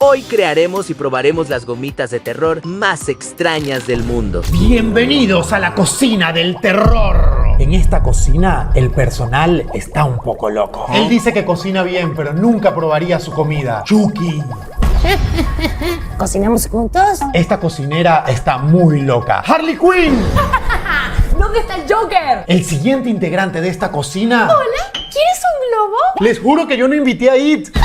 Hoy crearemos y probaremos las gomitas de terror más extrañas del mundo. Bienvenidos a la cocina del terror. En esta cocina, el personal está un poco loco. Él dice que cocina bien, pero nunca probaría su comida. Chucky. ¿Cocinamos juntos? Esta cocinera está muy loca. ¡Harley Quinn! ¿Dónde está el Joker? El siguiente integrante de esta cocina... Hola, ¿quieres un globo? Les juro que yo no invité a It.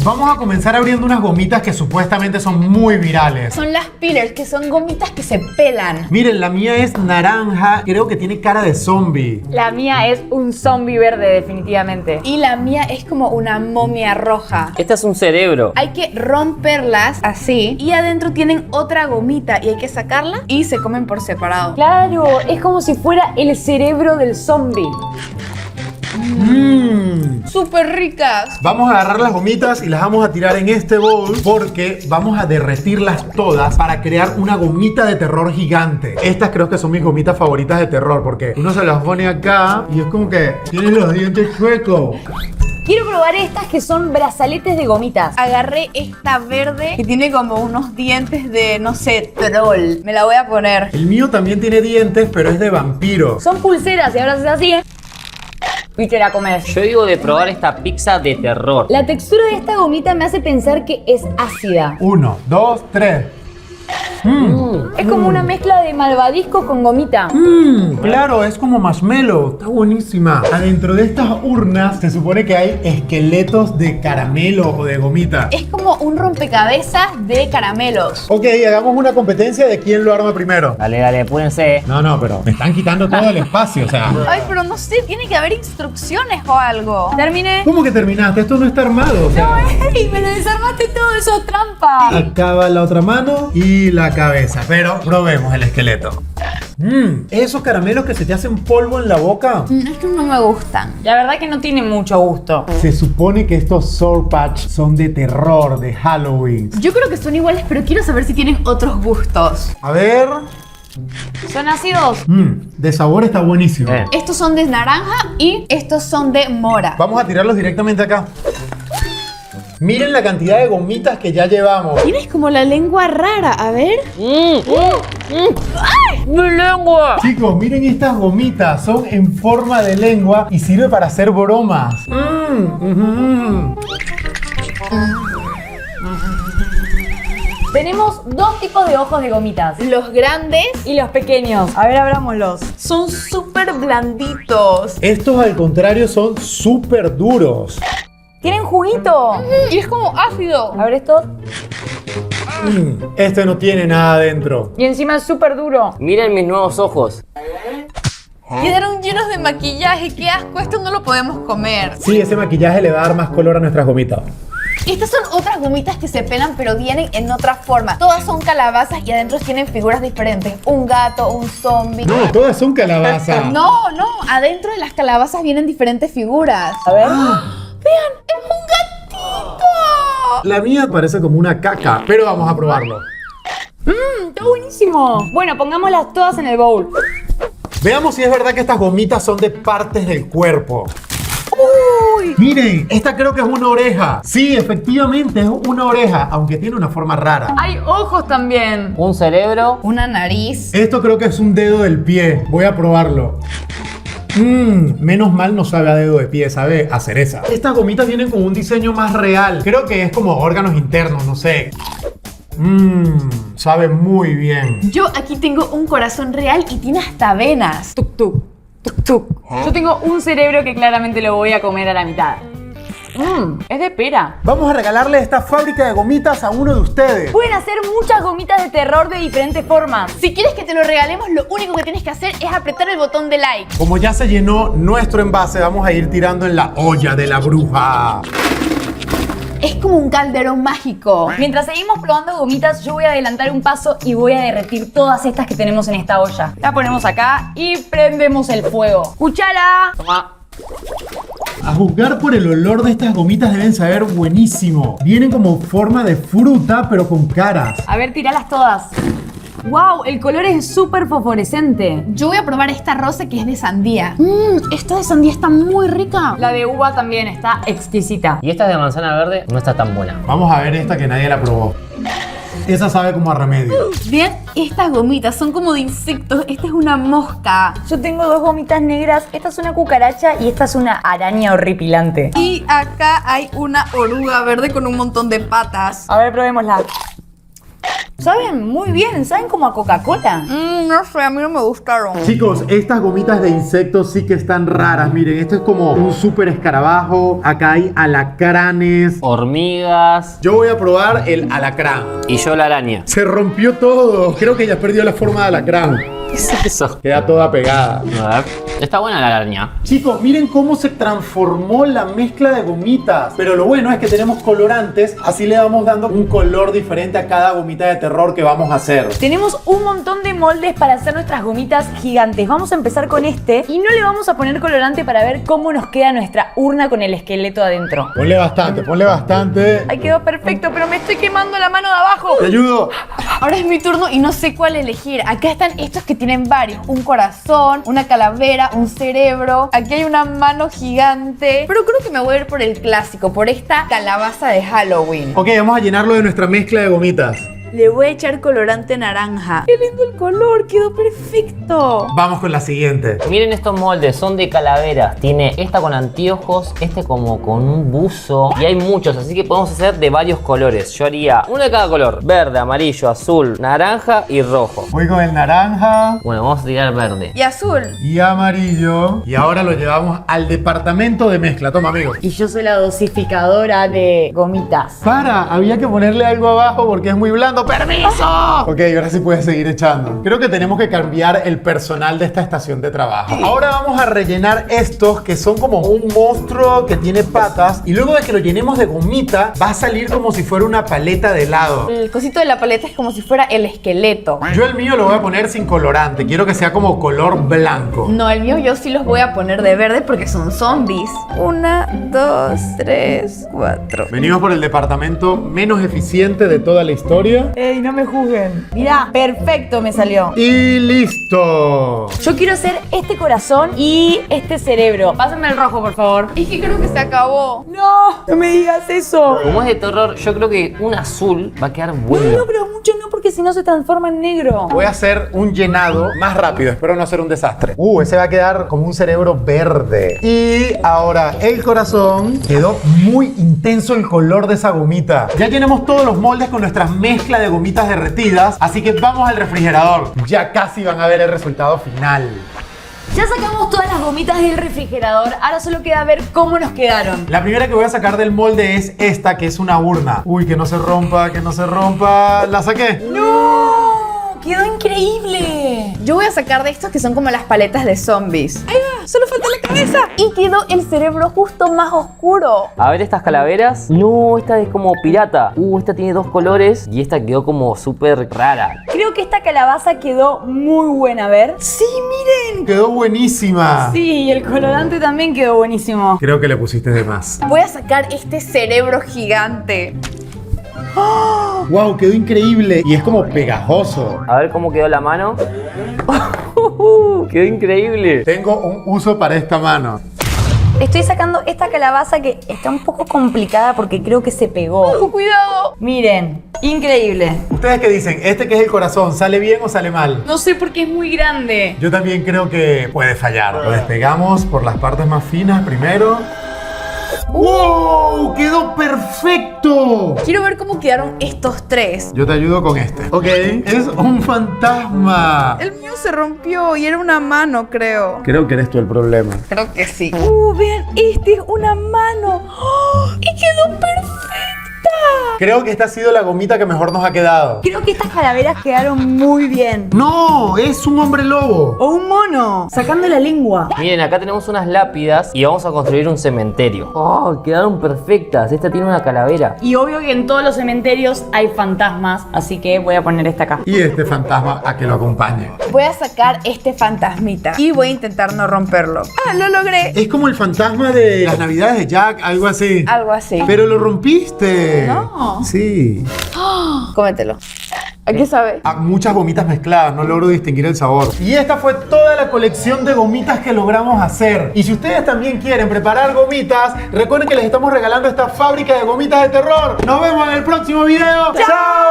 Vamos a comenzar abriendo unas gomitas que supuestamente son muy virales. Son las peelers, que son gomitas que se pelan. Miren, la mía es naranja. Creo que tiene cara de zombie. La mía es un zombie verde, definitivamente. Y la mía es como una momia roja. Este es un cerebro. Hay que romperlas así y adentro tienen otra gomita y hay que sacarla y se comen por separado. Claro, es como si fuera el cerebro del zombie. Súper ricas. Vamos a agarrar las gomitas y las vamos a tirar en este bowl porque vamos a derretirlas todas para crear una gomita de terror gigante. Estas creo que son mis gomitas favoritas de terror porque uno se las pone acá y es como que tiene los dientes chuecos. Quiero probar estas que son brazaletes de gomitas. Agarré esta verde que tiene como unos dientes de, no sé, troll. Me la voy a poner. El mío también tiene dientes, pero es de vampiro. Son pulseras y ahora haces así, y te la comes. Yo digo de probar esta pizza de terror. La textura de esta gomita me hace pensar que es ácida. 1, 2, 3. Es como una mezcla de malvadisco con gomita. Claro, es como marshmallow. Está buenísima. Adentro de estas urnas se supone que hay esqueletos de caramelo o de gomita. Es como un rompecabezas de caramelos. Ok, hagamos una competencia de quién lo arma primero. Dale, dale, apúrense. No, pero me están quitando todo el espacio, o sea. Ay, pero no sé, tiene que haber instrucciones o algo. Terminé. ¿Cómo que terminaste? Esto no está armado. O sea, ¡Ey! Me lo desarmaste todo, eso es trampa. acá va la otra mano y la cabeza. Pero probemos el esqueleto. Esos caramelos que se te hacen polvo en la boca. Es que no me gustan. La verdad que no tiene mucho gusto. Se supone que estos Sour Patch son de terror, de Halloween. Yo creo que son iguales, pero quiero saber si tienen otros gustos. A ver. ¿Son ácidos? De sabor está buenísimo. Estos son de naranja y estos son de mora. Vamos a tirarlos directamente acá. Miren la cantidad de gomitas que ya llevamos. Tienes como la lengua rara, a ver. ¡Mi lengua! Chicos, miren estas gomitas. Son en forma de lengua y sirve para hacer bromas. Tenemos dos tipos de ojos de gomitas. Los grandes Y los pequeños. A ver, abrámoslos. son súper blanditos. Estos al contrario son súper duros. ¡Tienen juguito! Y es como ácido. A ver esto. Este no tiene nada adentro. Y encima es súper duro. Miren mis nuevos ojos. Quedaron llenos de maquillaje. Qué asco, esto no lo podemos comer. Sí, ese maquillaje le va a dar más color a nuestras gomitas. Estas son otras gomitas que se pelan, pero vienen en otra forma. Todas son calabazas y adentro tienen figuras diferentes. Un gato, un zombie. No, todas son calabazas. No, adentro de las calabazas vienen diferentes figuras. A ver. Vean, es un gatito. La mía parece como una caca, pero vamos a probarlo. ¡Está buenísimo! Bueno, pongámoslas todas en el bowl. Veamos si es verdad que estas gomitas son de partes del cuerpo. Uy. Miren, esta creo que es una oreja. Sí, efectivamente es una oreja, aunque tiene una forma rara. Hay ojos también. Un cerebro. Una nariz. Esto creo que es un dedo del pie. Voy a probarlo. Menos mal no sabe a dedo de pie, sabe a cereza. Estas gomitas vienen con un diseño más real. Creo que es como órganos internos, no sé. Sabe muy bien. Yo aquí tengo un corazón real y tiene hasta venas. Tuk tuk. Tuk tuk. Yo tengo un cerebro que claramente lo voy a comer a la mitad. Es de pera. Vamos a regalarle esta fábrica de gomitas a uno de ustedes. Pueden hacer muchas gomitas de terror de diferentes formas. Si quieres que te lo regalemos, lo único que tienes que hacer es apretar el botón de like. Como ya se llenó nuestro envase, vamos a ir tirando en la olla de la bruja. Es como un calderón mágico. Mientras seguimos probando gomitas, yo voy a adelantar un paso y voy a derretir todas estas que tenemos en esta olla. La ponemos acá y prendemos el fuego. ¡Cuchara! Toma. A juzgar por el olor de estas gomitas deben saber buenísimo. Vienen como forma de fruta, pero con caras. A ver, tíralas todas. ¡Wow! El color es súper fosforescente. Yo voy a probar esta rosa que es de sandía. Esta de sandía está muy rica. La de uva también está exquisita. Y esta de manzana verde no está tan buena. Vamos a ver esta que nadie la probó. Esa sabe como a remedio. Bien, estas gomitas son como de insectos. Esta es una mosca. Yo tengo dos gomitas negras. Esta es una cucaracha y esta es una araña horripilante. Y acá hay una oruga verde con un montón de patas. A ver, probémosla. Saben muy bien, saben como a Coca-Cola. No sé, a mí no me gustaron. Chicos, estas gomitas de insectos sí que están raras. Miren, esto es como un súper escarabajo. Acá hay alacranes. Hormigas. Yo voy a probar el alacrán. Y yo la araña. Se rompió todo. Creo que ya perdió la forma de alacrán. ¿Qué es eso? Queda toda pegada. A ver. Está buena la araña. Chicos, miren cómo se transformó la mezcla de gomitas. Pero lo bueno es que tenemos colorantes. Así le vamos dando un color diferente a cada gomita de terror que vamos a hacer. Tenemos un montón de moldes para hacer nuestras gomitas gigantes. Vamos a empezar con este y no le vamos a poner colorante para ver cómo nos queda nuestra urna con el esqueleto adentro. Ponle bastante, ponle bastante. Ay, quedó perfecto, pero me estoy quemando la mano de abajo. Te ayudo. Ahora es mi turno y no sé cuál elegir. Acá están estos que tienen varios. Un corazón, una calavera, un cerebro. Aquí hay una mano gigante. Pero creo que me voy a ir por el clásico, por esta calabaza de Halloween. Ok, vamos a llenarlo de nuestra mezcla de gomitas. Le voy a echar colorante naranja. ¡Qué lindo el color! ¡Quedó perfecto! Vamos con la siguiente. Miren estos moldes, son de calaveras. Tiene esta con anteojos, este como con un buzo. Y hay muchos, así que podemos hacer de varios colores. Yo haría uno de cada color. Verde, amarillo, azul, naranja y rojo. Voy con el naranja Bueno, vamos a tirar verde. Y azul. y amarillo. Y ahora lo llevamos al departamento de mezcla. Toma, amigos. Y yo soy la dosificadora de gomitas. Había que ponerle algo abajo porque es muy blando. ¡Permiso! Ok, ahora sí puedes seguir echando. Creo que tenemos que cambiar el personal de esta estación de trabajo. Ahora vamos a rellenar estos que son como un monstruo que tiene patas. Y luego de que lo llenemos de gomita, va a salir como si fuera una paleta de helado. El cosito de la paleta es como si fuera el esqueleto. Yo el mío lo voy a poner sin colorante. Quiero que sea como color blanco. No, el mío yo sí los voy a poner de verde porque son zombies. 1, 2, 3, 4. Venimos por el departamento menos eficiente de toda la historia. ¡Ey, no me juzguen! Mirá, perfecto me salió. Y listo. Yo quiero hacer este corazón y este cerebro. Pásame el rojo, por favor. Es que creo que se acabó. No, no me digas eso. Como es de terror, yo creo que un azul va a quedar No, bueno. pero mucho no, porque si no se transforma en negro. Voy a hacer un llenado más rápido. Espero no hacer un desastre. Ese va a quedar como un cerebro verde. Y ahora el corazón. Quedó muy intenso el color de esa gomita. Ya tenemos todos los moldes con nuestra mezcla de gomitas derretidas. Así que vamos al refrigerador. Ya casi van a ver el resultado final. Ya sacamos todas las gomitas del refrigerador. Ahora solo queda ver cómo nos quedaron. La primera que voy a sacar del molde es esta, que es una urna. Uy, que no se rompa, que no se rompa. La saqué. ¡No! ¡Quedó increíble! Yo voy a sacar de estos que son como las paletas de zombies. ¡Ahí va! ¡Solo falta la cabeza! Y quedó el cerebro justo más oscuro. A ver estas calaveras. No, esta es como pirata. Esta tiene dos colores y esta quedó como súper rara. Creo que esta calabaza quedó muy buena. A ver. ¡Sí, miren! Quedó buenísima. Sí, y el colorante también quedó buenísimo. Creo que le pusiste de más. Voy a sacar este cerebro gigante. Wow, quedó increíble. Y es como pegajoso. A ver cómo quedó la mano. Quedó increíble. Tengo un uso para esta mano. Estoy sacando esta calabaza que está un poco complicada porque creo que se pegó. ¡Cuidado! Miren, increíble. ¿Ustedes qué dicen? ¿Este que es el corazón, sale bien o sale mal? No sé por qué es muy grande. Yo también creo que puede fallar. Lo despegamos por las partes más finas primero. ¡Wow! ¡Quedó perfecto! Quiero ver cómo quedaron estos tres. Yo te ayudo con este. Ok, es un fantasma. El mío se rompió y era una mano, creo. Creo que eres tú el problema. Creo que sí. Vean, este es una mano. ¡Oh! Y quedó perfecta. Creo que esta ha sido la gomita que mejor nos ha quedado. Creo que estas calaveras quedaron muy bien. ¡No! ¡Es un hombre lobo! O un mono, sacando la lengua. Miren, acá tenemos unas lápidas y vamos a construir un cementerio. ¡Oh! Quedaron perfectas. Esta tiene una calavera. Y obvio que en todos los cementerios hay fantasmas, así que voy a poner esta acá. Y este fantasma a que lo acompañe. Voy a sacar este fantasmita y voy a intentar no romperlo. ¡Ah, lo logré! Es como el fantasma de las navidades de Jack, algo así. Algo así. Pero lo rompiste. No. Sí. Cómetelo. ¿A qué sabe? A muchas gomitas mezcladas, no logro distinguir el sabor. Y esta fue toda la colección de gomitas que logramos hacer. Y si ustedes también quieren preparar gomitas, recuerden que les estamos regalando esta fábrica de gomitas de terror. Nos vemos en el próximo video. ¡Chao!